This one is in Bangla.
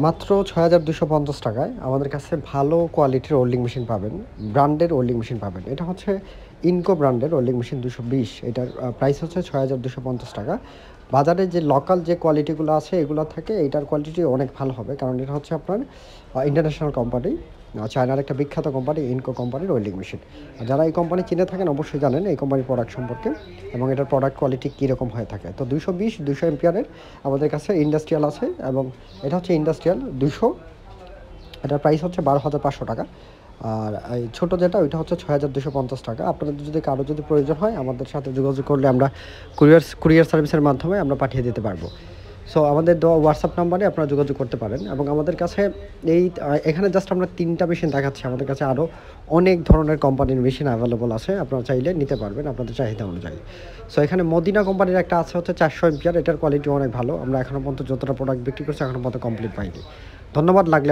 মাত্র ৬,২৫০ টাকায় আমাদের কাছে ভালো কোয়ালিটির ওল্ডিং মেশিন পাবেন, ব্র্যান্ডের ওল্ডিং মেশিন পাবেন। এটা হচ্ছে ইনকো ব্র্যান্ডের ওল্ডিং মেশিন ২২০। এটার প্রাইস হচ্ছে ৬,২৫০ টাকা। বাজারে যে লোকাল যে কোয়ালিটিগুলো আছে এগুলো থেকে এইটার কোয়ালিটি অনেক ভালো হবে, কারণ এটা হচ্ছে আপনার ইন্টারন্যাশনাল কোম্পানি, চায়নার একটা বিখ্যাত কোম্পানি ইনকো কোম্পানির ওয়েল্ডিং মেশিন। আর যারা এই কোম্পানি চিনে থাকেন অবশ্যই জানেন এই কোম্পানির প্রোডাক্ট সম্পর্কে এবং এটার প্রোডাক্ট কোয়ালিটি কীরকম হয়ে থাকে। তো ২২০ এম্পিয়ারের আমাদের কাছে ইন্ডাস্ট্রিয়াল আছে এবং এটা হচ্ছে ইন্ডাস্ট্রিয়াল ২০০। এটার প্রাইস হচ্ছে ১২,৫০০ টাকা। আর এই ছোটো যেটা ওইটা হচ্ছে ৬,২৫০ টাকা। আপনাদের যদি কারো যদি প্রয়োজন হয় আমাদের সাথে যোগাযোগ করলে আমরা কুরিয়ার সার্ভিসের মাধ্যমে আমরা পাঠিয়ে দিতে পারবো। সো আমাদের দেওয়া হোয়াটসঅ্যাপ নাম্বারে আপনারা যোগাযোগ করতে পারেন এবং আমাদের কাছে এখানে জাস্ট আমরা ৩টা মেশিন দেখাচ্ছি। আমাদের কাছে আরও অনেক ধরনের কোম্পানির মেশিন অ্যাভেলেবল আছে, আপনারা চাইলে নিতে পারবেন আপনাদের চাহিদা অনুযায়ী। সো এখানে মদিনা কোম্পানির একটা আছে হচ্ছে ৪০০ এম্পিয়ার, এটার কোয়ালিটি অনেক ভালো। আমরা এখনও পর্যন্ত যতটা প্রোডাক্ট বিক্রি করছি এখনও পর্যন্ত কমপ্লিট পাইনি। ধন্যবাদ। লাগলে